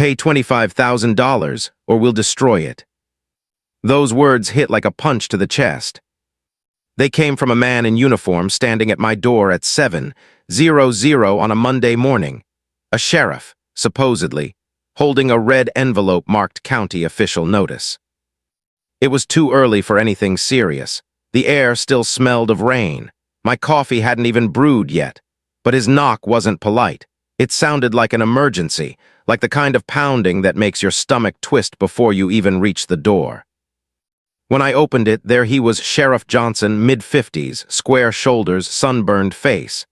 Pay $25,000 or we'll destroy it. Those words hit like a punch to the chest. They came from a man in uniform standing at my door at 7:00 on a Monday morning. A sheriff, supposedly, holding a red envelope marked county official notice. It was too early for anything serious. The air still smelled of rain. My coffee hadn't even brewed yet. But his knock wasn't polite. It sounded like an emergency, like the kind of pounding that makes your stomach twist before you even reach the door. When I opened it, there he was, Sheriff Johnson, mid-50s, square shoulders, sunburned face.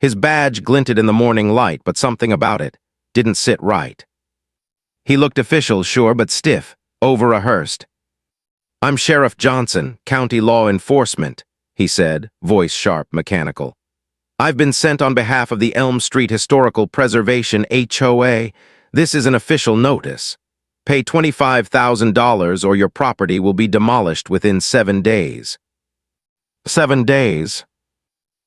His badge glinted in the morning light, but something about it didn't sit right. He looked official, sure, but stiff, over-rehearsed. "I'm Sheriff Johnson, County Law Enforcement," he said, voice sharp, mechanical. "I've been sent on behalf of the Elm Street Historical Preservation HOA. This is an official notice. Pay $25,000 or your property will be demolished within 7 days. 7 days.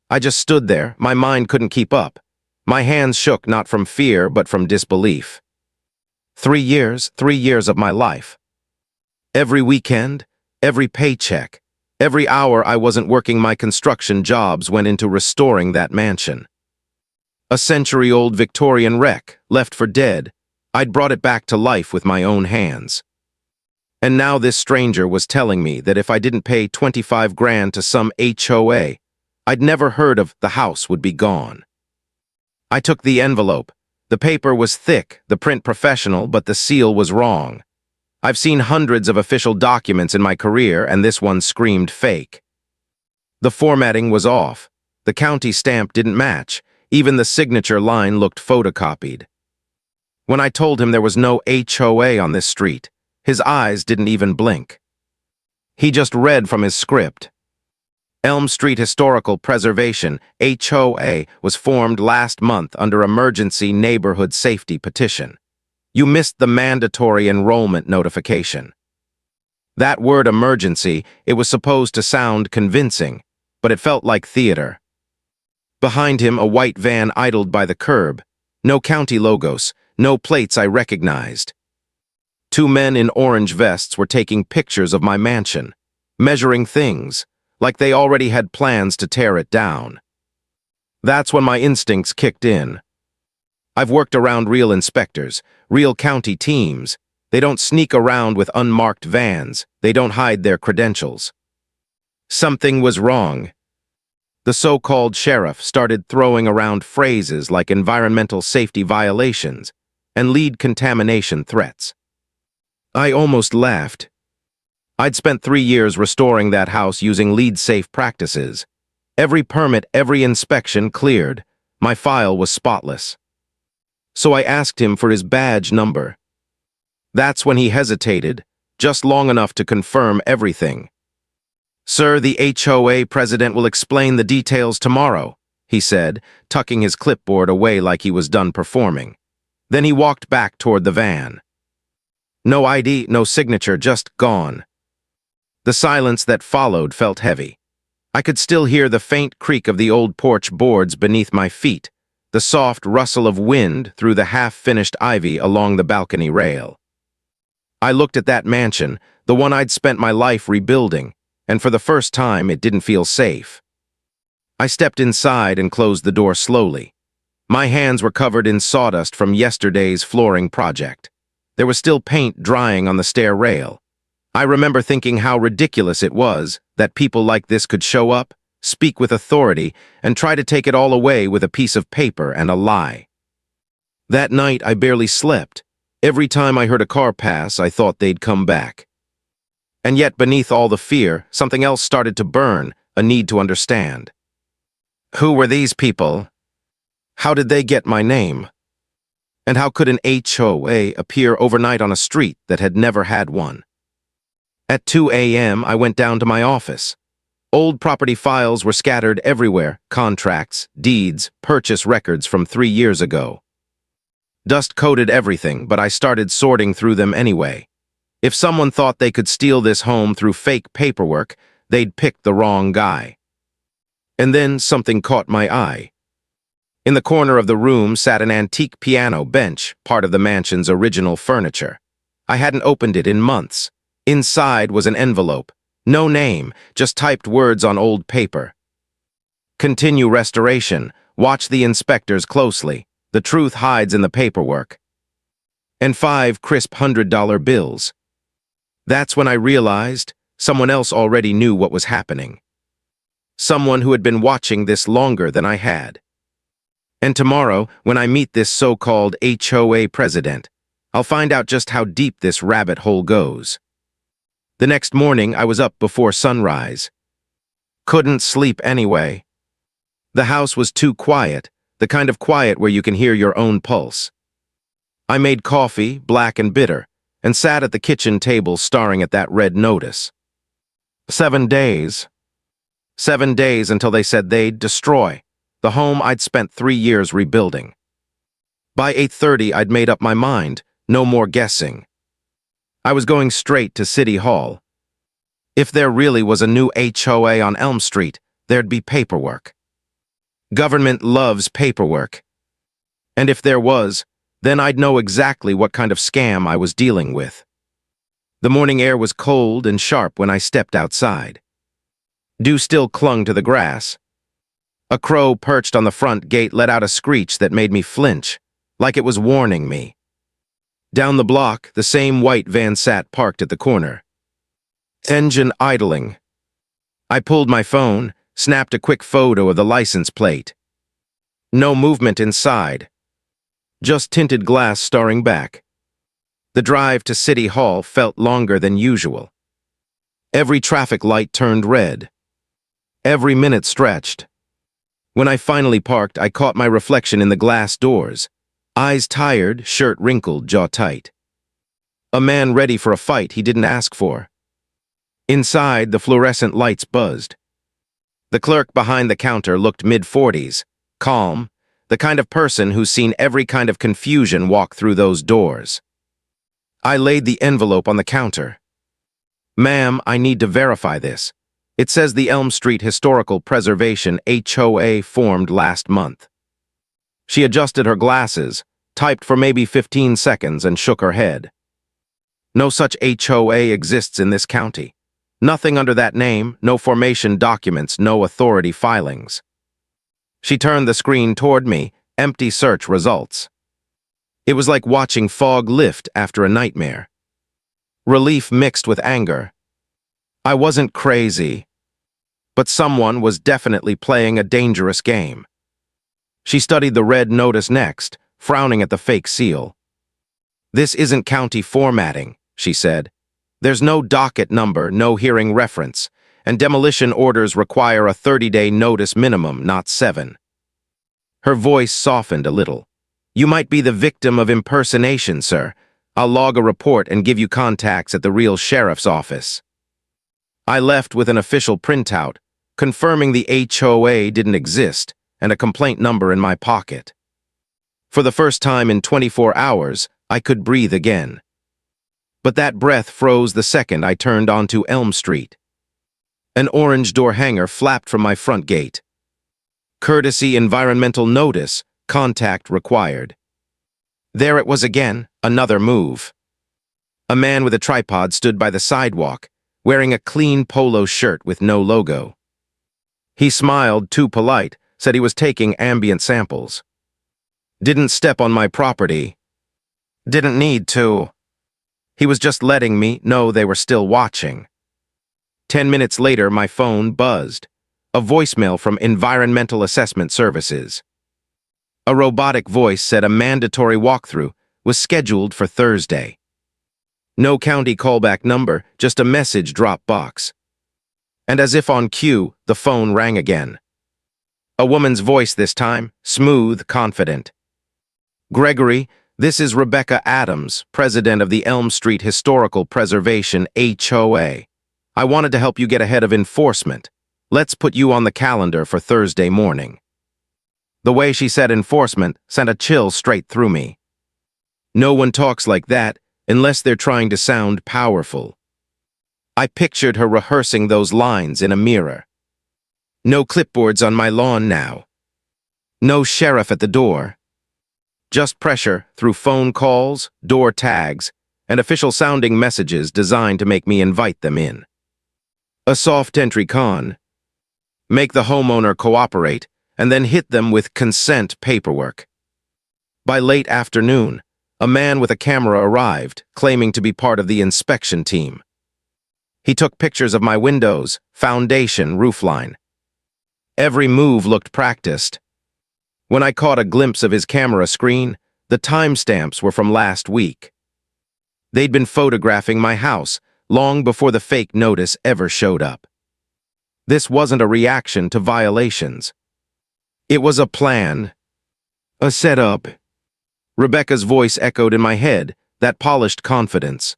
I just stood there. My mind couldn't keep up. My hands shook not from fear, but from disbelief. 3 years of my life. Every weekend, every paycheck, every hour I wasn't working my construction jobs went into restoring that mansion. A century-old Victorian wreck, left for dead. I'd brought it back to life with my own hands. And now this stranger was telling me that if I didn't pay 25 grand to some HOA, I'd never heard of, the house would be gone. I took the envelope. The paper was thick, the print professional, but the seal was wrong. I've seen hundreds of official documents in my career, and this one screamed fake. The formatting was off. The county stamp didn't match. Even the signature line looked photocopied. When I told him there was no HOA on this street, his eyes didn't even blink. He just read from his script. Elm Street Historical Preservation, HOA, was formed last month under Emergency Neighborhood Safety Petition. You missed the mandatory enrollment notification. That word emergency, it was supposed to sound convincing, but it felt like theater. Behind him, a white van idled by the curb. No county logos, no plates I recognized. 2 men in orange vests were taking pictures of my mansion, measuring things, like they already had plans to tear it down. That's when my instincts kicked in. I've worked around real inspectors, real county teams. They don't sneak around with unmarked vans. They don't hide their credentials. Something was wrong. The so-called sheriff started throwing around phrases like environmental safety violations and lead contamination threats. I almost laughed. I'd spent 3 years restoring that house using lead-safe practices. Every permit, every inspection cleared. My file was spotless. So I asked him for his badge number. That's when he hesitated, just long enough to confirm everything. "Sir, the HOA president will explain the details tomorrow," he said, tucking his clipboard away like he was done performing. Then he walked back toward the van. No ID, no signature, just gone. The silence that followed felt heavy. I could still hear the faint creak of the old porch boards beneath my feet, the soft rustle of wind through the half-finished ivy along the balcony rail. I looked at that mansion, the one I'd spent my life rebuilding, and for the first time it didn't feel safe. I stepped inside and closed the door slowly. My hands were covered in sawdust from yesterday's flooring project. There was still paint drying on the stair rail. I remember thinking how ridiculous it was that people like this could show up, speak with authority, and try to take it all away with a piece of paper and a lie. That night I barely slept. Every time I heard a car pass, I thought they'd come back. And yet beneath all the fear, something else started to burn, a need to understand. Who were these people? How did they get my name? And how could an HOA appear overnight on a street that had never had one? At 2 a.m., I went down to my office. Old property files were scattered everywhere, contracts, deeds, purchase records from 3 years ago. Dust coated everything, but I started sorting through them anyway. If someone thought they could steal this home through fake paperwork, they'd picked the wrong guy. And then something caught my eye. In the corner of the room sat an antique piano bench, part of the mansion's original furniture. I hadn't opened it in months. Inside was an envelope. No name, just typed words on old paper. Continue restoration. Watch the inspectors closely. The truth hides in the paperwork. And 5 crisp $100 bills. That's when I realized someone else already knew what was happening. Someone who had been watching this longer than I had. And tomorrow, when I meet this so-called HOA president, I'll find out just how deep this rabbit hole goes. The next morning, I was up before sunrise. Couldn't sleep anyway. The house was too quiet, the kind of quiet where you can hear your own pulse. I made coffee, black and bitter, and sat at the kitchen table staring at that red notice. 7 days. 7 days until they said they'd destroy the home I'd spent 3 years rebuilding. By 8:30, I'd made up my mind, no more guessing. I was going straight to City Hall. If there really was a new HOA on Elm Street, there'd be paperwork. Government loves paperwork. And if there was, then I'd know exactly what kind of scam I was dealing with. The morning air was cold and sharp when I stepped outside. Dew still clung to the grass. A crow perched on the front gate let out a screech that made me flinch, like it was warning me. Down the block, the same white van sat parked at the corner. Engine idling. I pulled my phone, snapped a quick photo of the license plate. No movement inside. Just tinted glass staring back. The drive to City Hall felt longer than usual. Every traffic light turned red. Every minute stretched. When I finally parked, I caught my reflection in the glass doors. Eyes tired, shirt wrinkled, jaw tight. A man ready for a fight he didn't ask for. Inside, the fluorescent lights buzzed. The clerk behind the counter looked mid-40s, calm, the kind of person who's seen every kind of confusion walk through those doors. I laid the envelope on the counter. "Ma'am, I need to verify this. It says the Elm Street Historical Preservation HOA formed last month." She adjusted her glasses, typed for maybe 15 seconds, and shook her head. "No such HOA exists in this county. Nothing under that name, no formation documents, no authority filings." She turned the screen toward me, empty search results. It was like watching fog lift after a nightmare. Relief mixed with anger. I wasn't crazy, but someone was definitely playing a dangerous game. She studied the red notice next, frowning at the fake seal. "This isn't county formatting," she said. "There's no docket number, no hearing reference, and demolition orders require a 30-day notice minimum, not 7. Her voice softened a little. "You might be the victim of impersonation, sir. I'll log a report and give you contacts at the real sheriff's office." I left with an official printout, confirming the HOA didn't exist, and a complaint number in my pocket. For the first time in 24 hours, I could breathe again. But that breath froze the second I turned onto Elm Street. An orange door hanger flapped from my front gate. "Courtesy environmental notice, contact required." There it was again, another move. A man with a tripod stood by the sidewalk, wearing a clean polo shirt with no logo. He smiled, too polite, said he was taking ambient samples. "Didn't step on my property. Didn't need to." He was just letting me know they were still watching. 10 minutes later, my phone buzzed. A voicemail from Environmental Assessment Services. A robotic voice said a mandatory walkthrough was scheduled for Thursday. No county callback number, just a message drop box. And as if on cue, the phone rang again. A woman's voice this time, smooth, confident. "Gregory, this is Rebecca Adams, president of the Elm Street Historical Preservation HOA. I wanted to help you get ahead of enforcement. Let's put you on the calendar for Thursday morning." The way she said enforcement sent a chill straight through me. No one talks like that unless they're trying to sound powerful. I pictured her rehearsing those lines in a mirror. "No clipboards on my lawn now." No sheriff at the door. Just pressure through phone calls, door tags, and official-sounding messages designed to make me invite them in. A soft entry con. Make the homeowner cooperate, and then hit them with consent paperwork. By late afternoon, a man with a camera arrived, claiming to be part of the inspection team. He took pictures of my windows, foundation, roofline. Every move looked practiced. When I caught a glimpse of his camera screen, the timestamps were from last week. They'd been photographing my house long before the fake notice ever showed up. This wasn't a reaction to violations. It was a plan. A setup. Rebecca's voice echoed in my head, that polished confidence.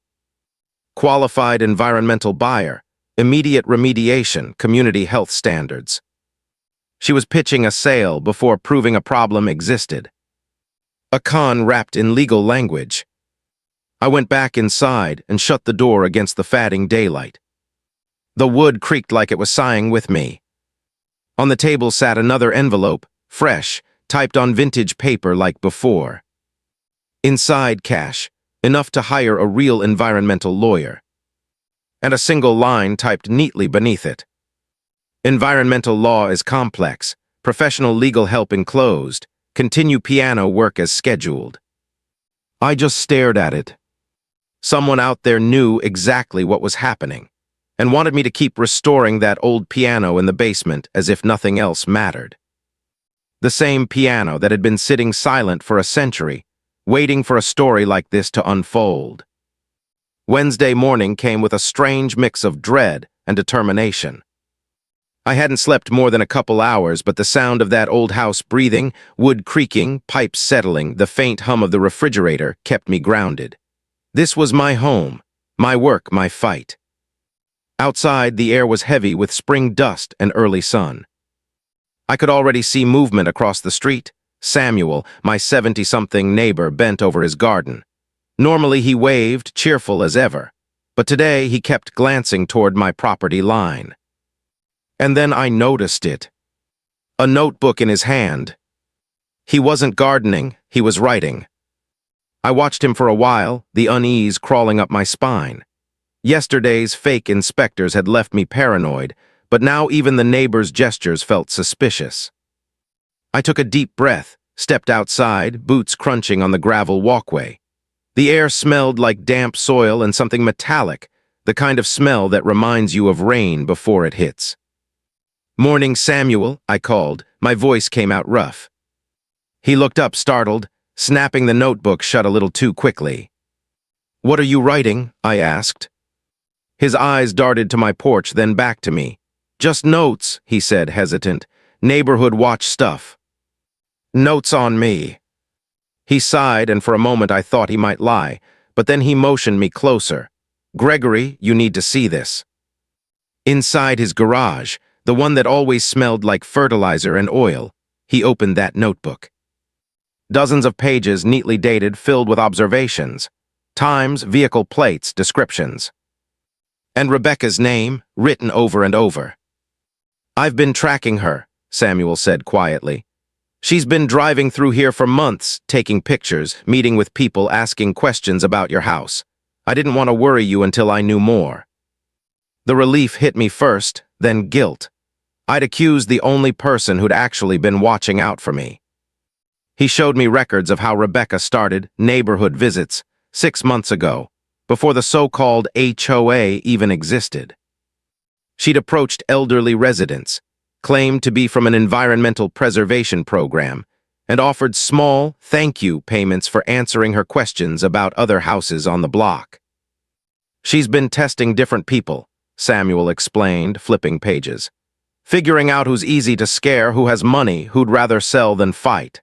Qualified environmental buyer, immediate remediation, community health standards. She was pitching a sale before proving a problem existed. A con wrapped in legal language. I went back inside and shut the door against the fading daylight. The wood creaked like it was sighing with me. On the table sat another envelope, fresh, typed on vintage paper like before. Inside cash, enough to hire a real environmental lawyer. And a single line typed neatly beneath it. Environmental law is complex, professional legal help enclosed, continue piano work as scheduled. I just stared at it. Someone out there knew exactly what was happening, and wanted me to keep restoring that old piano in the basement as if nothing else mattered. The same piano that had been sitting silent for a century, waiting for a story like this to unfold. Wednesday morning came with a strange mix of dread and determination. I hadn't slept more than a couple hours, but the sound of that old house breathing, wood creaking, pipes settling, the faint hum of the refrigerator kept me grounded. This was my home, my work, my fight. Outside, the air was heavy with spring dust and early sun. I could already see movement across the street. Samuel, my 70-something neighbor, bent over his garden. Normally he waved, cheerful as ever, but today he kept glancing toward my property line. And then I noticed it. A notebook in his hand. He wasn't gardening, he was writing. I watched him for a while, the unease crawling up my spine. Yesterday's fake inspectors had left me paranoid, but now even the neighbor's gestures felt suspicious. I took a deep breath, stepped outside, boots crunching on the gravel walkway. The air smelled like damp soil and something metallic, the kind of smell that reminds you of rain before it hits. "Morning, Samuel," I called. My voice came out rough. He looked up, startled, snapping the notebook shut a little too quickly. "What are you writing?" I asked. His eyes darted to my porch, then back to me. "Just notes," he said, hesitant. "Neighborhood watch stuff." "Notes on me." He sighed, and for a moment I thought he might lie, but then he motioned me closer. "Gregory, you need to see this." Inside his garage, the one that always smelled like fertilizer and oil, he opened that notebook. Dozens of pages neatly dated, filled with observations, times, vehicle plates, descriptions. And Rebecca's name, written over and over. "I've been tracking her," Samuel said quietly. "She's been driving through here for months, taking pictures, meeting with people, asking questions about your house. I didn't want to worry you until I knew more." The relief hit me first, then guilt. I'd accused the only person who'd actually been watching out for me. He showed me records of how Rebecca started neighborhood visits 6 months ago, before the so-called HOA even existed. She'd approached elderly residents, claimed to be from an environmental preservation program, and offered small thank-you payments for answering her questions about other houses on the block. "She's been testing different people," Samuel explained, flipping pages. "Figuring out who's easy to scare, who has money, who'd rather sell than fight."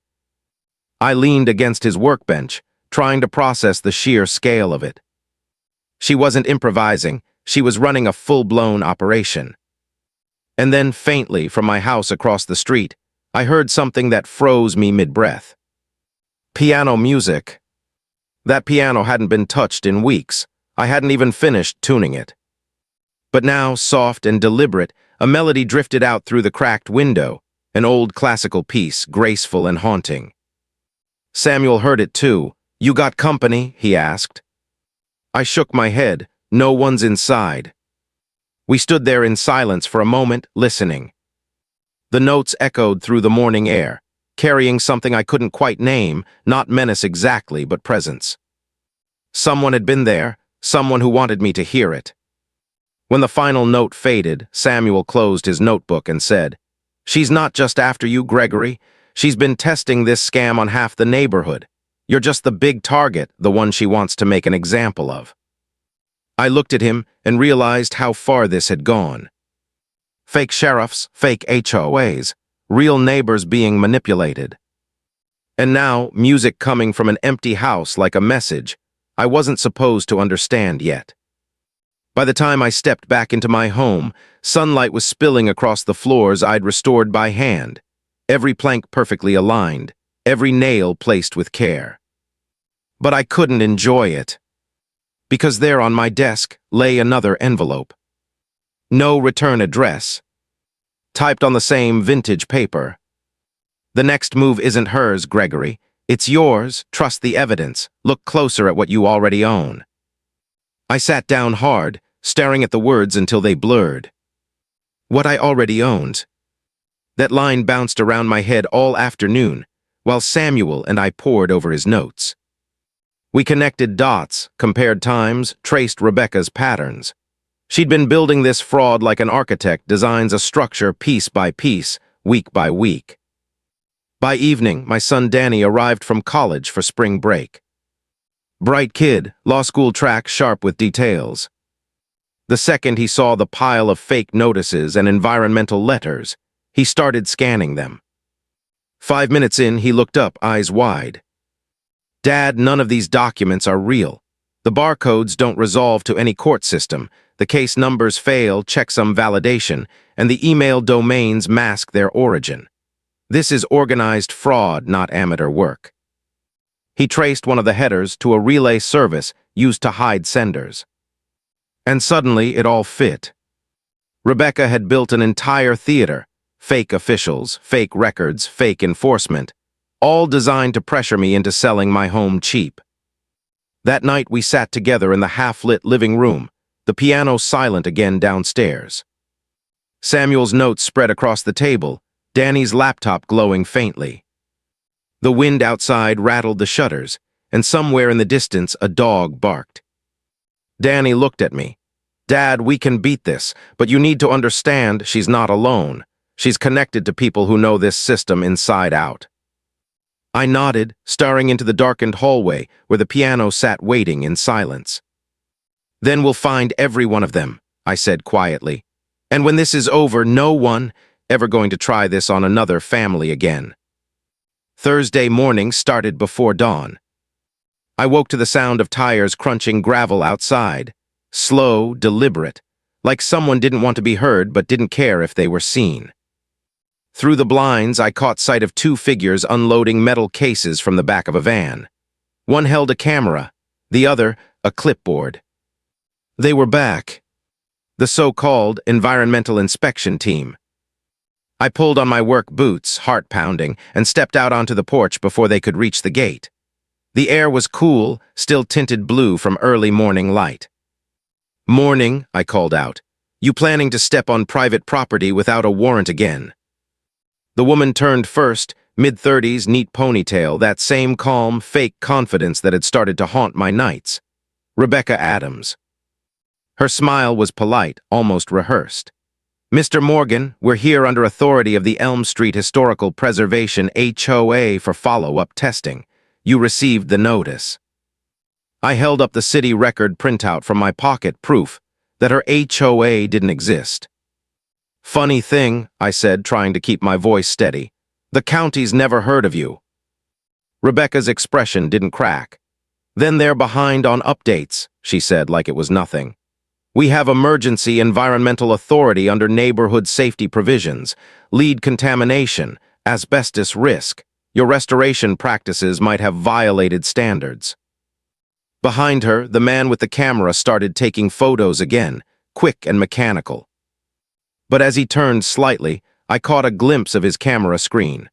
I leaned against his workbench, trying to process the sheer scale of it. She wasn't improvising, she was running a full-blown operation. And then, faintly, from my house across the street, I heard something that froze me mid-breath. Piano music. That piano hadn't been touched in weeks. I hadn't even finished tuning it. But now, soft and deliberate, a melody drifted out through the cracked window, an old classical piece, graceful and haunting. Samuel heard it too. "You got company?" he asked. I shook my head. "No one's inside." We stood there in silence for a moment, listening. The notes echoed through the morning air, carrying something I couldn't quite name, not menace exactly, but presence. Someone had been there, someone who wanted me to hear it. When the final note faded, Samuel closed his notebook and said, "She's not just after you, Gregory. She's been testing this scam on half the neighborhood. You're just the big target, the one she wants to make an example of." I looked at him and realized how far this had gone. Fake sheriffs, fake HOAs, real neighbors being manipulated. And now, music coming from an empty house like a message I wasn't supposed to understand yet. By the time I stepped back into my home, sunlight was spilling across the floors I'd restored by hand, every plank perfectly aligned, every nail placed with care. But I couldn't enjoy it, because there on my desk lay another envelope. No return address, typed on the same vintage paper. "The next move isn't hers, Gregory. It's yours. Trust the evidence. Look closer at what you already own." I sat down hard, staring at the words until they blurred. What I already owned. That line bounced around my head all afternoon, while Samuel and I pored over his notes. We connected dots, compared times, traced Rebecca's patterns. She'd been building this fraud like an architect designs a structure piece by piece, week by week. By evening, my son Danny arrived from college for spring break. Bright kid, law school track sharp with details. The second he saw the pile of fake notices and environmental letters, he started scanning them. 5 minutes in, he looked up, eyes wide. "Dad, none of these documents are real. The barcodes don't resolve to any court system, the case numbers fail checksum validation, and the email domains mask their origin. This is organized fraud, not amateur work." He traced one of the headers to a relay service used to hide senders. And suddenly it all fit. Rebecca had built an entire theater, fake officials, fake records, fake enforcement, all designed to pressure me into selling my home cheap. That night we sat together in the half-lit living room, the piano silent again downstairs. Samuel's notes spread across the table, Danny's laptop glowing faintly. The wind outside rattled the shutters, and somewhere in the distance a dog barked. Danny looked at me. "Dad, we can beat this, but you need to understand she's not alone. She's connected to people who know this system inside out." I nodded, staring into the darkened hallway where the piano sat waiting in silence. "Then we'll find every one of them," I said quietly. "And when this is over, no one ever going to try this on another family again." Thursday morning started before dawn. I woke to the sound of tires crunching gravel outside, slow, deliberate, like someone didn't want to be heard but didn't care if they were seen. Through the blinds, I caught sight of 2 figures unloading metal cases from the back of a van. One held a camera, the other a clipboard. They were back. The so-called environmental inspection team. I pulled on my work boots, heart pounding, and stepped out onto the porch before they could reach the gate. The air was cool, still tinted blue from early morning light. "Morning," I called out. "You planning to step on private property without a warrant again?" The woman turned first, mid-30s, neat ponytail, that same calm, fake confidence that had started to haunt my nights. Rebecca Adams. Her smile was polite, almost rehearsed. "Mr. Morgan, we're here under authority of the Elm Street Historical Preservation HOA for follow-up testing. You received the notice." I held up the city record printout from my pocket, proof that her HOA didn't exist. "Funny thing," I said, trying to keep my voice steady. "The county's never heard of you." Rebecca's expression didn't crack. "Then they're behind on updates," she said like it was nothing. "We have emergency environmental authority under neighborhood safety provisions, lead contamination, asbestos risk. Your restoration practices might have violated standards." Behind her, the man with the camera started taking photos again, quick and mechanical. But as he turned slightly, I caught a glimpse of his camera screen.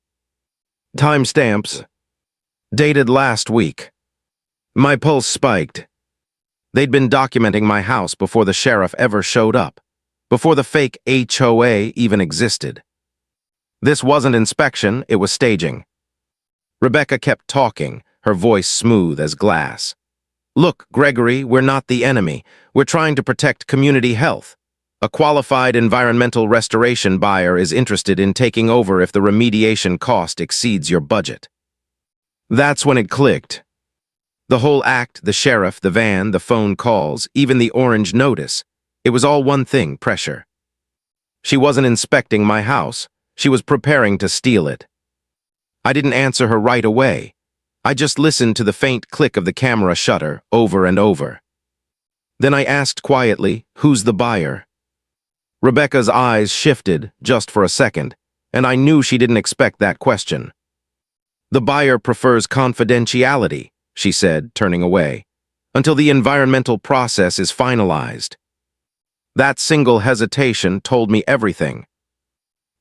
Timestamps. Dated last week. My pulse spiked. They'd been documenting my house before the sheriff ever showed up, before the fake HOA even existed. This wasn't inspection, it was staging. Rebecca kept talking, her voice smooth as glass. Look, Gregory, we're not the enemy. We're trying to protect community health. A qualified environmental restoration buyer is interested in taking over if the remediation cost exceeds your budget. That's when it clicked. The whole act, the sheriff, the van, the phone calls, even the orange notice, it was all one thing, pressure. She wasn't inspecting my house. She was preparing to steal it. I didn't answer her right away. I just listened to the faint click of the camera shutter over and over. Then I asked quietly, "Who's the buyer?" Rebecca's eyes shifted just for a second, and I knew she didn't expect that question. "The buyer prefers confidentiality," she said, turning away, "until the environmental process is finalized." That single hesitation told me everything.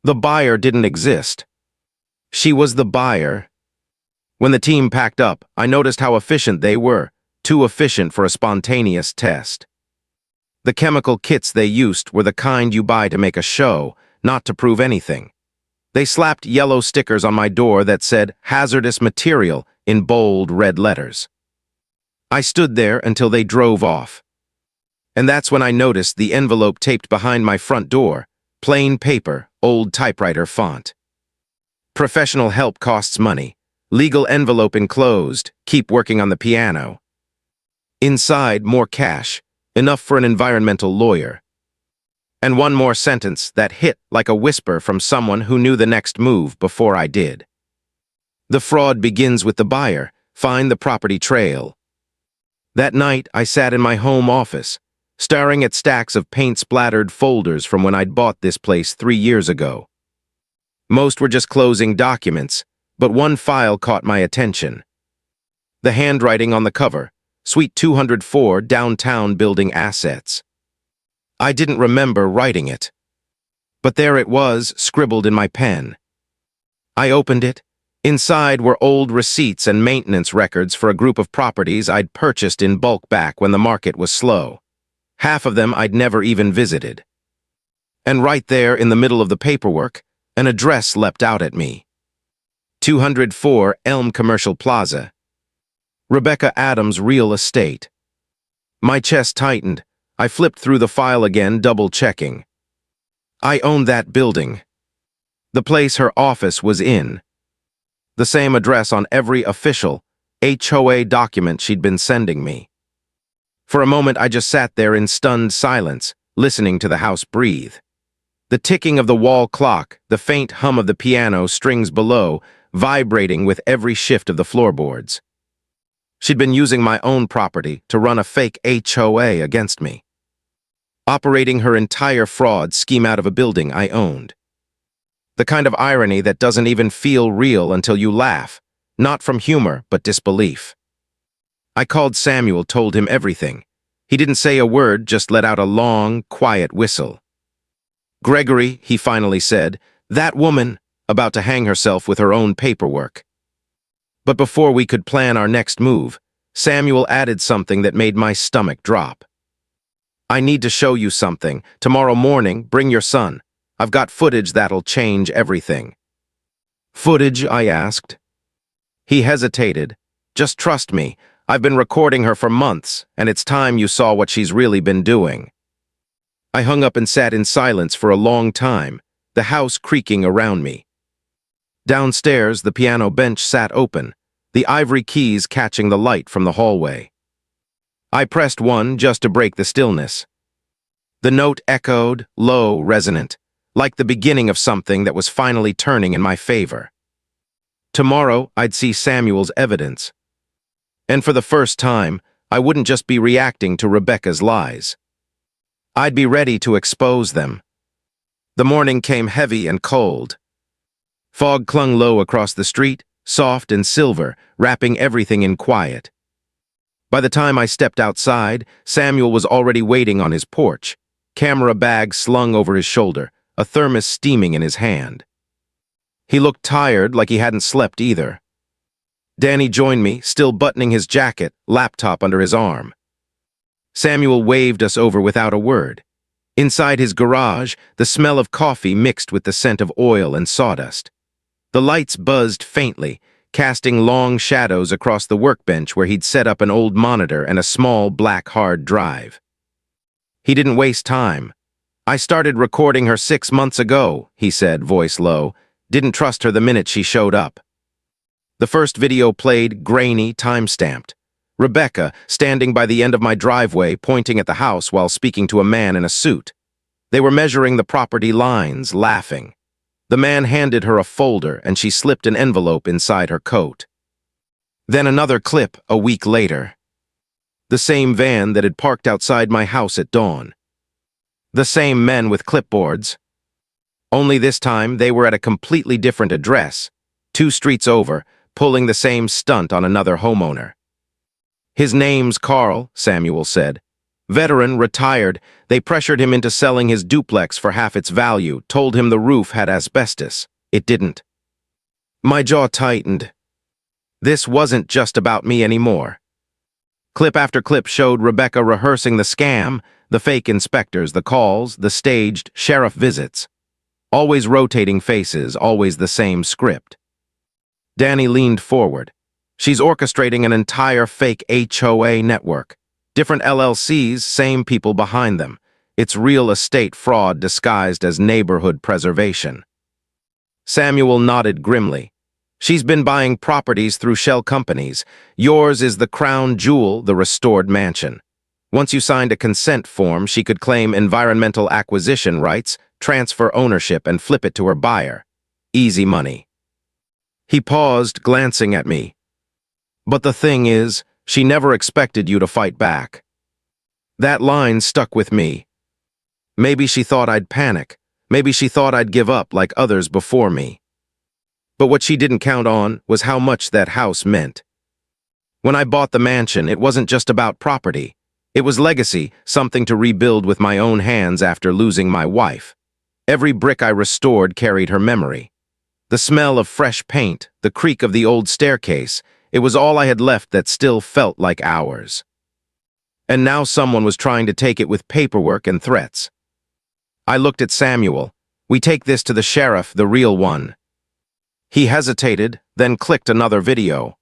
The buyer didn't exist. She was the buyer. When the team packed up, I noticed how efficient they were, too efficient for a spontaneous test. The chemical kits they used were the kind you buy to make a show, not to prove anything. They slapped yellow stickers on my door that said "hazardous material" in bold red letters. I stood there until they drove off. And that's when I noticed the envelope taped behind my front door, plain paper, old typewriter font. Professional help costs money. Legal envelope enclosed. Keep working on the piano. Inside, more cash, enough for an environmental lawyer. And one more sentence that hit like a whisper from someone who knew the next move before I did. The fraud begins with the buyer. Find the property trail. That night, I sat in my home office, staring at stacks of paint-splattered folders from when I'd bought this place 3 years ago. Most were just closing documents, but one file caught my attention. The handwriting on the cover, Suite 204, Downtown Building Assets. I didn't remember writing it. But there it was, scribbled in my pen. I opened it. Inside were old receipts and maintenance records for a group of properties I'd purchased in bulk back when the market was slow. Half of them I'd never even visited. And right there in the middle of the paperwork, an address leapt out at me. 204 Elm Commercial Plaza. Rebecca Adams Real Estate. My chest tightened. I flipped through the file again, double-checking. I owned that building. The place her office was in. The same address on every official HOA document she'd been sending me. For a moment, I just sat there in stunned silence, listening to the house breathe. The ticking of the wall clock, the faint hum of the piano strings below, vibrating with every shift of the floorboards. She'd been using my own property to run a fake HOA against me, operating her entire fraud scheme out of a building I owned. The kind of irony that doesn't even feel real until you laugh, not from humor, but disbelief. I called Samuel, told him everything. He didn't say a word, just let out a long, quiet whistle. "Gregory," he finally said, "that woman," about to hang herself with her own paperwork. But before we could plan our next move, Samuel added something that made my stomach drop. "I need to show you something. Tomorrow morning, bring your son. I've got footage that'll change everything." "Footage?" I asked. He hesitated. "Just trust me. I've been recording her for months, and it's time you saw what she's really been doing." I hung up and sat in silence for a long time, the house creaking around me. Downstairs, the piano bench sat open, the ivory keys catching the light from the hallway. I pressed one just to break the stillness. The note echoed, low, resonant, like the beginning of something that was finally turning in my favor. Tomorrow, I'd see Samuel's evidence. And for the first time, I wouldn't just be reacting to Rebecca's lies. I'd be ready to expose them. The morning came heavy and cold. Fog clung low across the street, soft and silver, wrapping everything in quiet. By the time I stepped outside, Samuel was already waiting on his porch, camera bag slung over his shoulder, a thermos steaming in his hand. He looked tired, like he hadn't slept either. Danny joined me, still buttoning his jacket, laptop under his arm. Samuel waved us over without a word. Inside his garage, the smell of coffee mixed with the scent of oil and sawdust. The lights buzzed faintly, casting long shadows across the workbench where he'd set up an old monitor and a small black hard drive. He didn't waste time. "I started recording her 6 months ago," he said, voice low. Didn't trust her the minute she showed up. The first video played, grainy, time-stamped. Rebecca, standing by the end of my driveway, pointing at the house while speaking to a man in a suit. They were measuring the property lines, laughing. The man handed her a folder, and she slipped an envelope inside her coat. Then another clip a week later. The same van that had parked outside my house at dawn. The same men with clipboards. Only this time, they were at a completely different address, 2 streets over, pulling the same stunt on another homeowner. "His name's Carl," Samuel said. "Veteran, retired. They pressured him into selling his duplex for half its value, told him the roof had asbestos. It didn't." My jaw tightened. This wasn't just about me anymore. Clip after clip showed Rebecca rehearsing the scam, the fake inspectors, the calls, the staged sheriff visits. Always rotating faces, always the same script. Danny leaned forward. "She's orchestrating an entire fake HOA network. Different LLCs, same people behind them. It's real estate fraud disguised as neighborhood preservation." Samuel nodded grimly. "She's been buying properties through shell companies. Yours is the crown jewel, the restored mansion. Once you signed a consent form, she could claim environmental acquisition rights, transfer ownership, and flip it to her buyer. Easy money." He paused, glancing at me. "But the thing is, she never expected you to fight back." That line stuck with me. Maybe she thought I'd panic. Maybe she thought I'd give up like others before me. But what she didn't count on was how much that house meant. When I bought the mansion, it wasn't just about property. It was legacy, something to rebuild with my own hands after losing my wife. Every brick I restored carried her memory. The smell of fresh paint, the creak of the old staircase, it was all I had left that still felt like ours. And now someone was trying to take it with paperwork and threats. I looked at Samuel. "We take this to the sheriff, the real one." He hesitated, then clicked another video.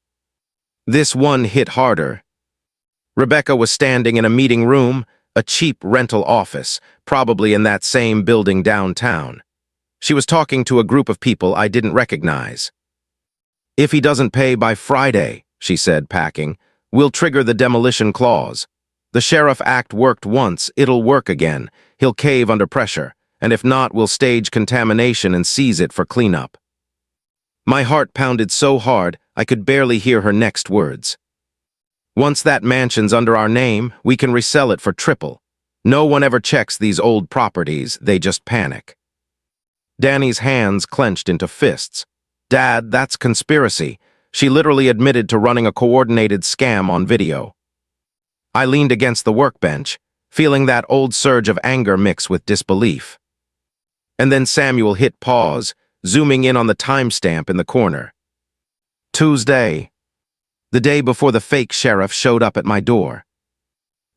This one hit harder. Rebecca was standing in a meeting room, a cheap rental office, probably in that same building downtown. She was talking to a group of people I didn't recognize. "If he doesn't pay by Friday," she said, packing, "we'll trigger the demolition clause. The Sheriff Act worked once, it'll work again. He'll cave under pressure, and if not, we'll stage contamination and seize it for cleanup." My heart pounded so hard, I could barely hear her next words. "Once that mansion's under our name, we can resell it for triple. No one ever checks these old properties, they just panic." Danny's hands clenched into fists. "Dad, that's conspiracy." She literally admitted to running a coordinated scam on video. I leaned against the workbench, feeling that old surge of anger mix with disbelief. And then Samuel hit pause, zooming in on the timestamp in the corner. Tuesday. The day before the fake sheriff showed up at my door.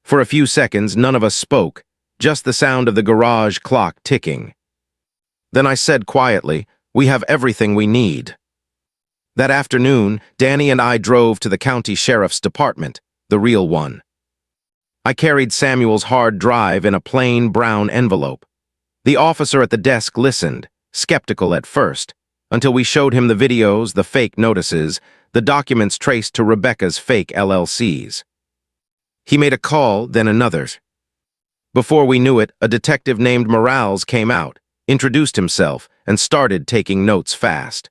For a few seconds, none of us spoke, just the sound of the garage clock ticking. Then I said quietly, "We have everything we need." That afternoon, Danny and I drove to the county sheriff's department, the real one. I carried Samuel's hard drive in a plain brown envelope. The officer at the desk listened, skeptical at first, until we showed him the videos, the fake notices, the documents traced to Rebecca's fake LLCs. He made a call, then another. Before we knew it, a detective named Morales came out, introduced himself, and started taking notes fast.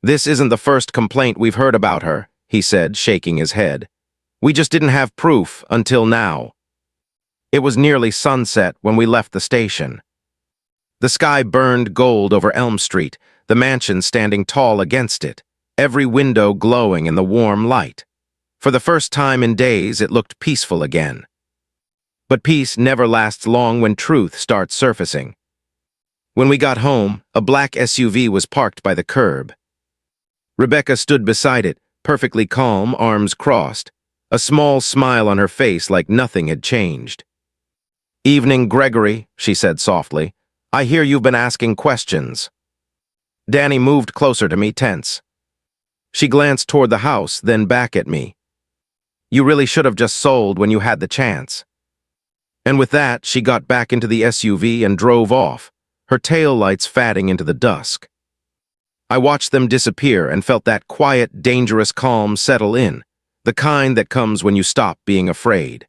"This isn't the first complaint we've heard about her," he said, shaking his head. "We just didn't have proof until now." It was nearly sunset when we left the station. The sky burned gold over Elm Street, the mansion standing tall against it, every window glowing in the warm light. For the first time in days, it looked peaceful again. But peace never lasts long when truth starts surfacing. When we got home, a black SUV was parked by the curb. Rebecca stood beside it, perfectly calm, arms crossed, a small smile on her face like nothing had changed. "Evening, Gregory," she said softly. "I hear you've been asking questions." Danny moved closer to me, tense. She glanced toward the house, then back at me. "You really should have just sold when you had the chance." And with that, she got back into the SUV and drove off, her taillights fading into the dusk. I watched them disappear and felt that quiet, dangerous calm settle in, the kind that comes when you stop being afraid.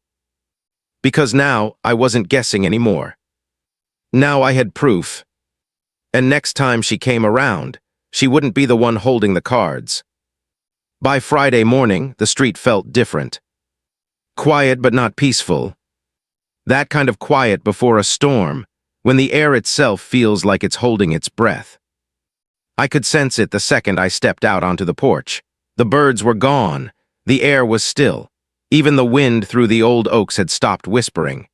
Because now I wasn't guessing anymore. Now I had proof. And next time she came around, she wouldn't be the one holding the cards. By Friday morning, the street felt different. Quiet but not peaceful. That kind of quiet before a storm, when the air itself feels like it's holding its breath. I could sense it the second I stepped out onto the porch. The birds were gone. The air was still. Even the wind through the old oaks had stopped whispering.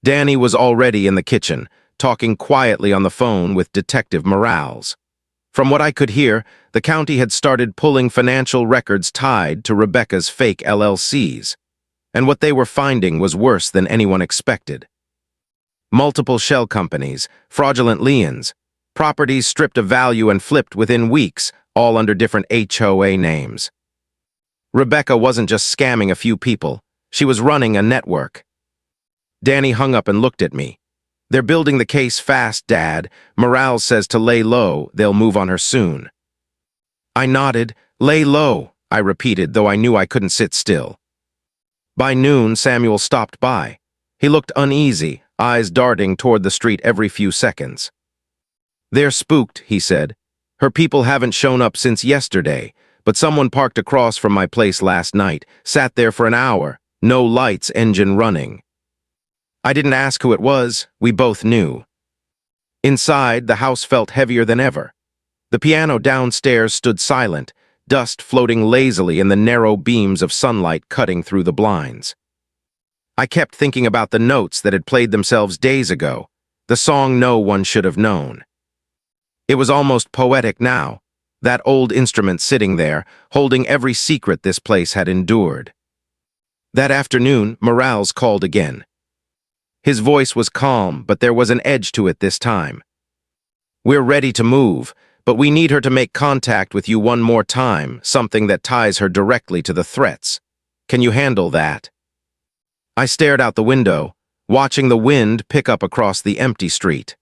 Danny was already in the kitchen, talking quietly on the phone with Detective Morales. From what I could hear, the county had started pulling financial records tied to Rebecca's fake LLCs, and what they were finding was worse than anyone expected. Multiple shell companies, fraudulent liens, properties stripped of value and flipped within weeks, all under different HOA names. Rebecca wasn't just scamming a few people, she was running a network. Danny hung up and looked at me. "They're building the case fast, Dad. Morales says to lay low, they'll move on her soon." I nodded. "Lay low," I repeated, though I knew I couldn't sit still. By noon, Samuel stopped by. He looked uneasy, eyes darting toward the street every few seconds. "They're spooked," he said. "Her people haven't shown up since yesterday, but someone parked across from my place last night, sat there for an hour, no lights, engine running." I didn't ask who it was, we both knew. Inside, the house felt heavier than ever. The piano downstairs stood silent, dust floating lazily in the narrow beams of sunlight cutting through the blinds. I kept thinking about the notes that had played themselves days ago, the song no one should have known. It was almost poetic now, that old instrument sitting there, holding every secret this place had endured. That afternoon, Morales called again. His voice was calm, but there was an edge to it this time. "We're ready to move, but we need her to make contact with you one more time, something that ties her directly to the threats. Can you handle that?" I stared out the window, watching the wind pick up across the empty street.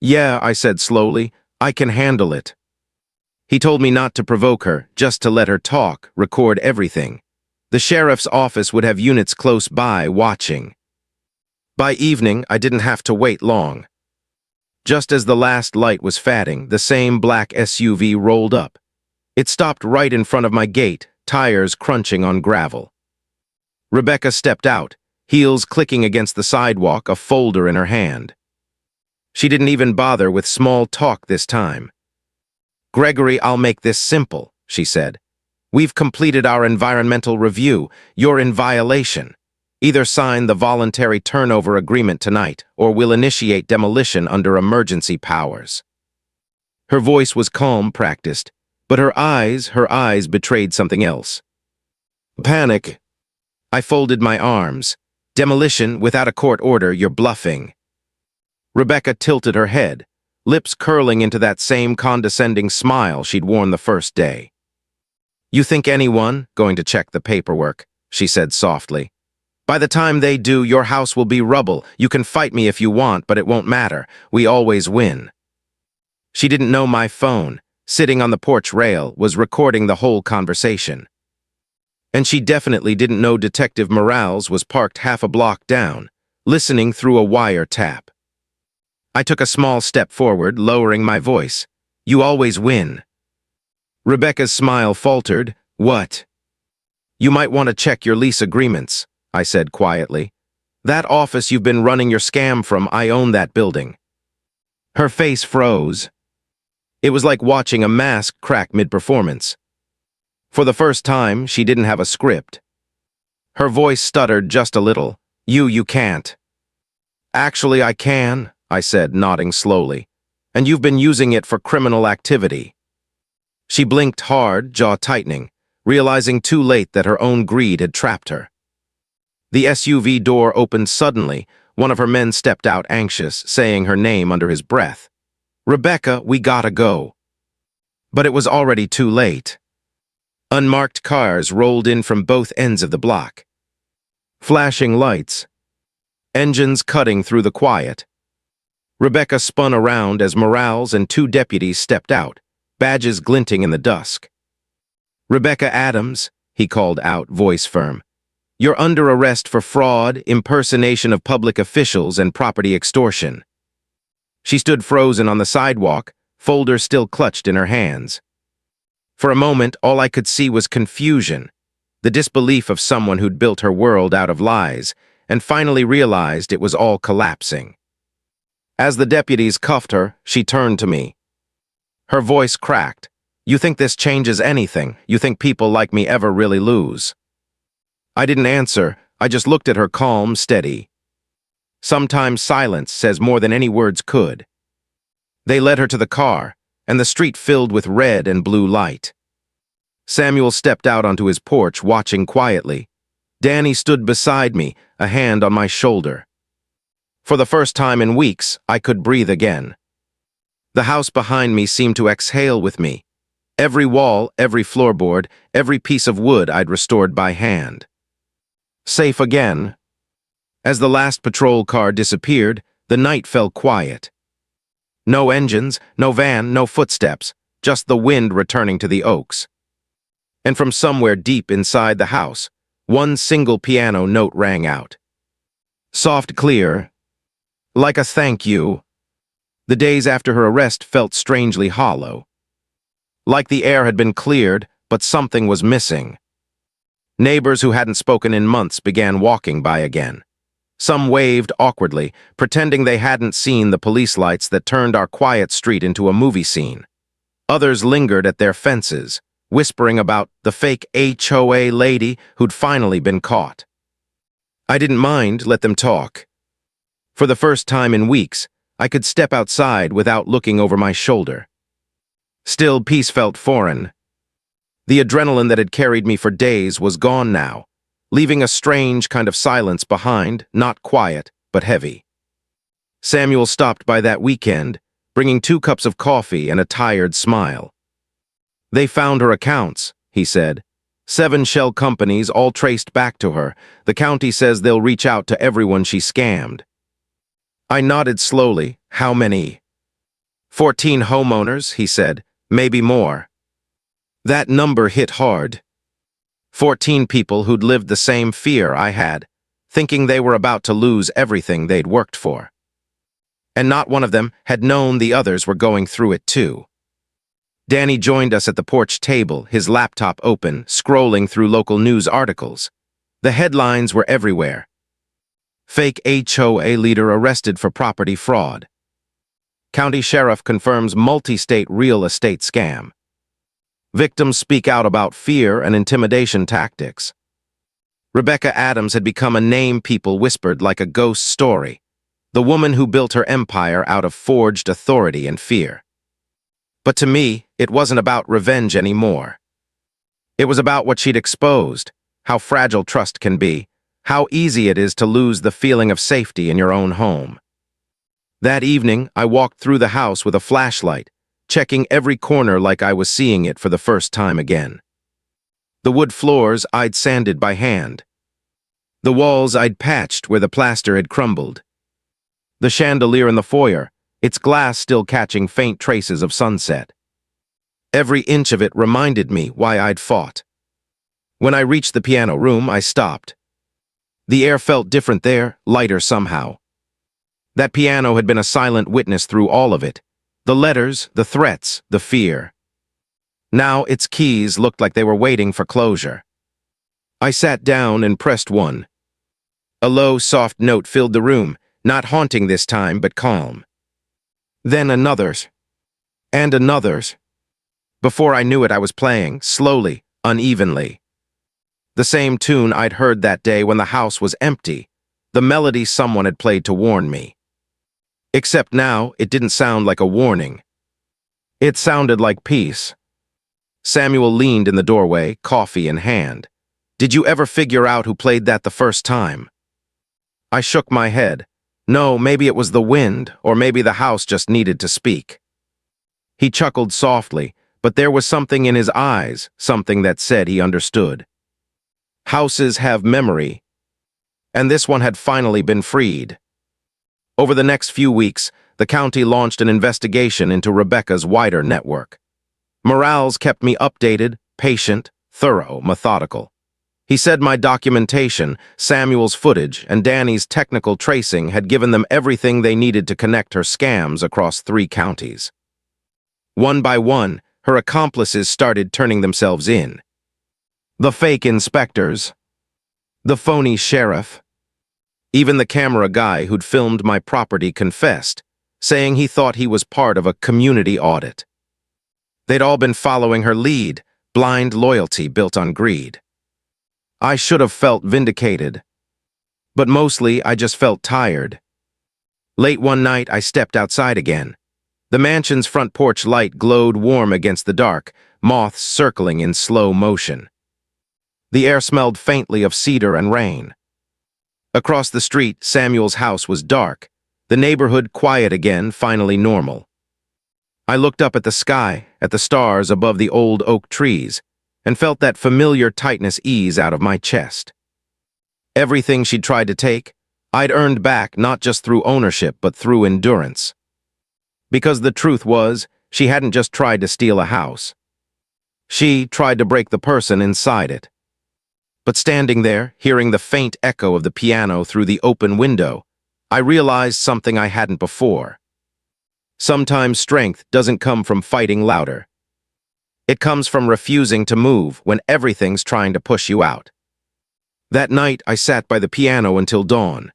"Yeah," I said slowly, "I can handle it." He told me not to provoke her, just to let her talk, record everything. The sheriff's office would have units close by, watching. By evening, I didn't have to wait long. Just as the last light was fading, the same black SUV rolled up. It stopped right in front of my gate, tires crunching on gravel. Rebecca stepped out, heels clicking against the sidewalk, a folder in her hand. She didn't even bother with small talk this time. "Gregory, I'll make this simple," she said. "We've completed our environmental review. You're in violation. Either sign the voluntary turnover agreement tonight, or we'll initiate demolition under emergency powers." Her voice was calm, practiced, but her eyes betrayed something else. Panic. I folded my arms. "Demolition without a court order, you're bluffing." Rebecca tilted her head, lips curling into that same condescending smile she'd worn the first day. "You think anyone going to check the paperwork," she said softly. "By the time they do, your house will be rubble. You can fight me if you want, but it won't matter. We always win." She didn't know my phone, sitting on the porch rail, was recording the whole conversation. And she definitely didn't know Detective Morales was parked half a block down, listening through a wire tap. I took a small step forward, lowering my voice. "You always win." Rebecca's smile faltered. "What?" "You might want to check your lease agreements," I said quietly. "That office you've been running your scam from, I own that building." Her face froze. It was like watching a mask crack mid-performance. For the first time, she didn't have a script. Her voice stuttered just a little. You can't." "Actually, I can," I said, nodding slowly. And you've been using it for criminal activity. She blinked hard, jaw tightening, realizing too late that her own greed had trapped her. The SUV door opened suddenly. One of her men stepped out anxious, saying her name under his breath. "Rebecca, we gotta go." But it was already too late. Unmarked cars rolled in from both ends of the block. Flashing lights. Engines cutting through the quiet. Rebecca spun around as Morales and two deputies stepped out, badges glinting in the dusk. "Rebecca Adams," he called out, voice firm. "You're under arrest for fraud, impersonation of public officials, and property extortion." She stood frozen on the sidewalk, folder still clutched in her hands. For a moment, all I could see was confusion, the disbelief of someone who'd built her world out of lies, and finally realized it was all collapsing. As the deputies cuffed her, she turned to me. Her voice cracked. "You think this changes anything? You think people like me ever really lose?" I didn't answer. I just looked at her calm, steady. Sometimes silence says more than any words could. They led her to the car, and the street filled with red and blue light. Samuel stepped out onto his porch, watching quietly. Danny stood beside me, a hand on my shoulder. For the first time in weeks, I could breathe again. The house behind me seemed to exhale with me. Every wall, every floorboard, every piece of wood I'd restored by hand. Safe again. As the last patrol car disappeared, the night fell quiet. No engines, no van, no footsteps, just the wind returning to the oaks. And from somewhere deep inside the house, one single piano note rang out. Soft, clear, like a thank you. The days after her arrest felt strangely hollow. Like the air had been cleared, but something was missing. Neighbors who hadn't spoken in months began walking by again. Some waved awkwardly, pretending they hadn't seen the police lights that turned our quiet street into a movie scene. Others lingered at their fences, whispering about the fake HOA lady who'd finally been caught. I didn't mind, let them talk. For the first time in weeks, I could step outside without looking over my shoulder. Still, peace felt foreign. The adrenaline that had carried me for days was gone now, leaving a strange kind of silence behind, not quiet, but heavy. Samuel stopped by that weekend, bringing 2 cups of coffee and a tired smile. "They found her accounts," he said. 7 shell companies, all traced back to her. The county says they'll reach out to everyone she scammed. I nodded slowly. "How many?" 14 homeowners, he said. "Maybe more." That number hit hard. 14 people who'd lived the same fear I had, thinking they were about to lose everything they'd worked for. And not one of them had known the others were going through it too. Danny joined us at the porch table, his laptop open, scrolling through local news articles. The headlines were everywhere. Fake HOA leader arrested for property fraud. County sheriff confirms multi-state real estate scam. Victims speak out about fear and intimidation tactics. Rebecca Adams had become a name people whispered like a ghost story, the woman who built her empire out of forged authority and fear. But to me, it wasn't about revenge anymore. It was about what she'd exposed, how fragile trust can be, how easy it is to lose the feeling of safety in your own home. That evening, I walked through the house with a flashlight, checking every corner like I was seeing it for the first time again. The wood floors I'd sanded by hand. The walls I'd patched where the plaster had crumbled. The chandelier in the foyer, its glass still catching faint traces of sunset. Every inch of it reminded me why I'd fought. When I reached the piano room, I stopped. The air felt different there, lighter somehow. That piano had been a silent witness through all of it. The letters, the threats, the fear. Now its keys looked like they were waiting for closure. I sat down and pressed one. A low, soft note filled the room, not haunting this time, but calm. Then another's. And another's. Before I knew it, I was playing, slowly, unevenly. The same tune I'd heard that day when the house was empty, the melody someone had played to warn me. Except now, it didn't sound like a warning. It sounded like peace. Samuel leaned in the doorway, coffee in hand. Did you ever figure out who played that the first time? I shook my head. No, maybe it was the wind, or maybe the house just needed to speak. He chuckled softly, but there was something in his eyes, something that said he understood. Houses have memory, and this one had finally been freed. Over the next few weeks, the county launched an investigation into Rebecca's wider network. Morales kept me updated, patient, thorough, methodical. He said my documentation, Samuel's footage, and Danny's technical tracing had given them everything they needed to connect her scams across 3 counties. One by one, her accomplices started turning themselves in. The fake inspectors, the phony sheriff, even the camera guy who'd filmed my property confessed, saying he thought he was part of a community audit. They'd all been following her lead, blind loyalty built on greed. I should have felt vindicated, but mostly I just felt tired. Late one night, I stepped outside again. The mansion's front porch light glowed warm against the dark, moths circling in slow motion. The air smelled faintly of cedar and rain. Across the street, Samuel's house was dark, the neighborhood quiet again, finally normal. I looked up at the sky, at the stars above the old oak trees, and felt that familiar tightness ease out of my chest. Everything she'd tried to take, I'd earned back not just through ownership but through endurance. Because the truth was, she hadn't just tried to steal a house. She tried to break the person inside it. But standing there, hearing the faint echo of the piano through the open window, I realized something I hadn't before. Sometimes strength doesn't come from fighting louder. It comes from refusing to move when everything's trying to push you out. That night, I sat by the piano until dawn,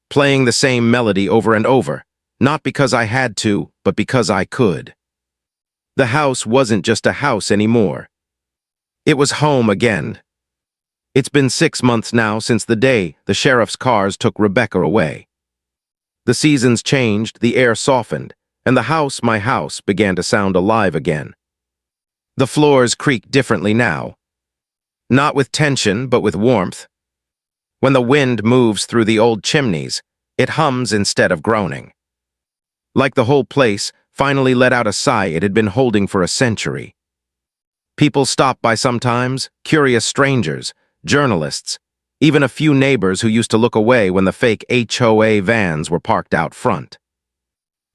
playing the same melody over and over, not because I had to, but because I could. The house wasn't just a house anymore. It was home again. It's been 6 months now since the day the sheriff's cars took Rebecca away. The seasons changed, the air softened, and the house, my house, began to sound alive again. The floors creak differently now. Not with tension, but with warmth. When the wind moves through the old chimneys, it hums instead of groaning. Like the whole place finally let out a sigh it had been holding for a century. People stop by sometimes, curious strangers, journalists, even a few neighbors who used to look away when the fake HOA vans were parked out front.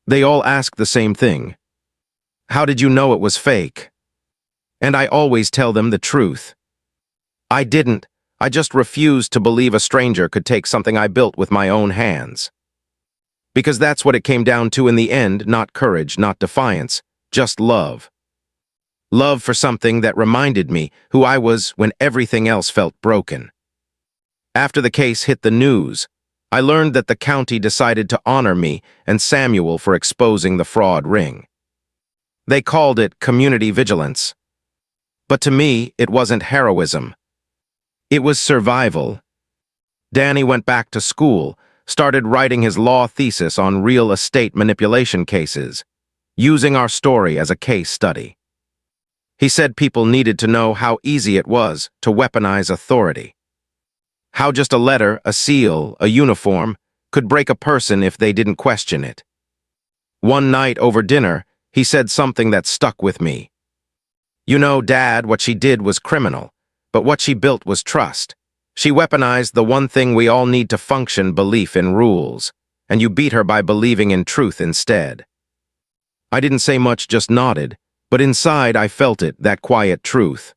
They all ask the same thing. How did you know it was fake? And I always tell them the truth. I didn't. I just refused to believe a stranger could take something I built with my own hands. Because that's what it came down to in the end, not courage, not defiance, just love. Love for something that reminded me who I was when everything else felt broken. After the case hit the news, I learned that the county decided to honor me and Samuel for exposing the fraud ring. They called it community vigilance. But to me, it wasn't heroism. It was survival. Danny went back to school, started writing his law thesis on real estate manipulation cases, using our story as a case study. He said people needed to know how easy it was to weaponize authority. How just a letter, a seal, a uniform could break a person if they didn't question it. One night over dinner, he said something that stuck with me. You know, Dad, what she did was criminal, but what she built was trust. She weaponized the one thing we all need to function, belief in rules, and you beat her by believing in truth instead. I didn't say much, just nodded, but inside I felt it, that quiet truth.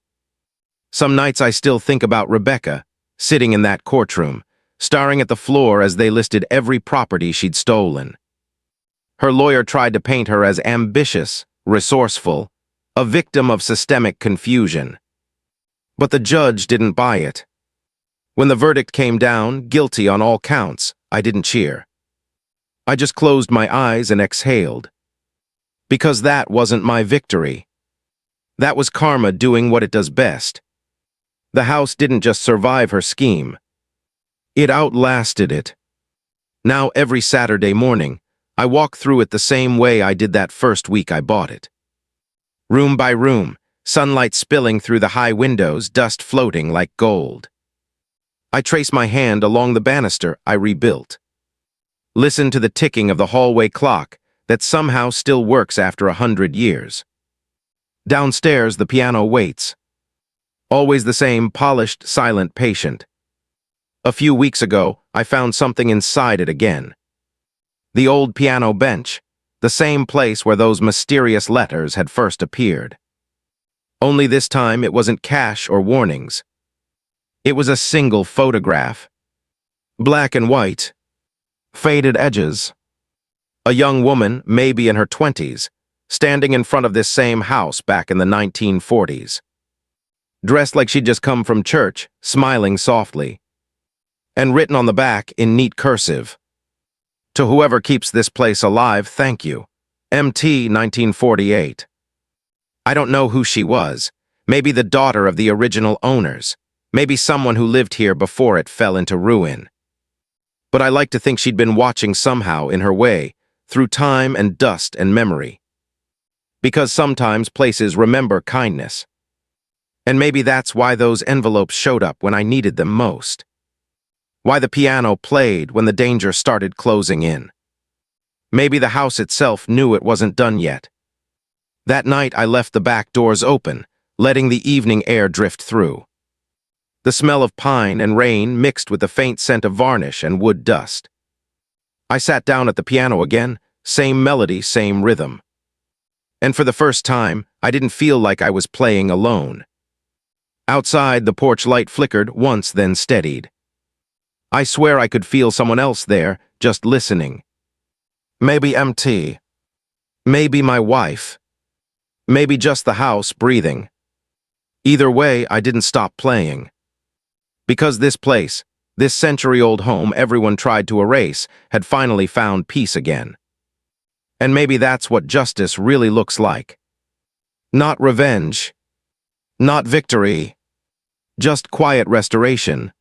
Some nights I still think about Rebecca, sitting in that courtroom, staring at the floor as they listed every property she'd stolen. Her lawyer tried to paint her as ambitious, resourceful, a victim of systemic confusion. But the judge didn't buy it. When the verdict came down, guilty on all counts, I didn't cheer. I just closed my eyes and exhaled. Because that wasn't my victory. That was karma doing what it does best. The house didn't just survive her scheme. It outlasted it. Now every Saturday morning, I walk through it the same way I did that first week I bought it. Room by room, sunlight spilling through the high windows, dust floating like gold. I trace my hand along the banister I rebuilt. Listen to the ticking of the hallway clock that somehow still works after 100 years. Downstairs, the piano waits. Always the same polished, silent patient. A few weeks ago, I found something inside it again. The old piano bench, the same place where those mysterious letters had first appeared. Only this time it wasn't cash or warnings. It was a single photograph. Black and white. Faded edges. A young woman, maybe in her 20s, standing in front of this same house back in the 1940s. Dressed like she'd just come from church, smiling softly. And written on the back in neat cursive, "To whoever keeps this place alive, thank you. MT 1948. I don't know who she was. Maybe the daughter of the original owners. Maybe someone who lived here before it fell into ruin. But I like to think she'd been watching somehow in her way, through time and dust and memory. Because sometimes places remember kindness. And maybe that's why those envelopes showed up when I needed them most. Why the piano played when the danger started closing in. Maybe the house itself knew it wasn't done yet. That night I left the back doors open, letting the evening air drift through. The smell of pine and rain mixed with the faint scent of varnish and wood dust. I sat down at the piano again, same melody, same rhythm. And for the first time, I didn't feel like I was playing alone. Outside, the porch light flickered once, then steadied. I swear I could feel someone else there, just listening. Maybe MT. Maybe my wife. Maybe just the house breathing. Either way, I didn't stop playing. Because this place, this century-old home everyone tried to erase, had finally found peace again. And maybe that's what justice really looks like. Not revenge. Not victory. Just quiet restoration.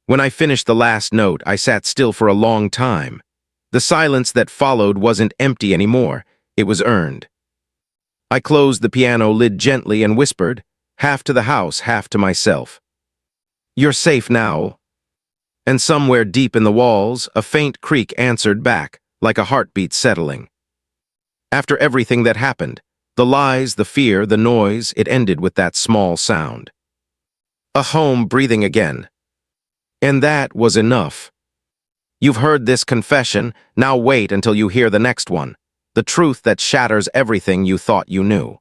When I finished the last note, I sat still for a long time. The silence that followed wasn't empty anymore, it was earned. I closed the piano lid gently and whispered, half to the house, half to myself. "You're safe now." And somewhere deep in the walls, a faint creak answered back, like a heartbeat settling. After everything that happened, the lies, the fear, the noise, it ended with that small sound. A home breathing again. And that was enough. You've heard this confession, now wait until you hear the next one. The truth that shatters everything you thought you knew.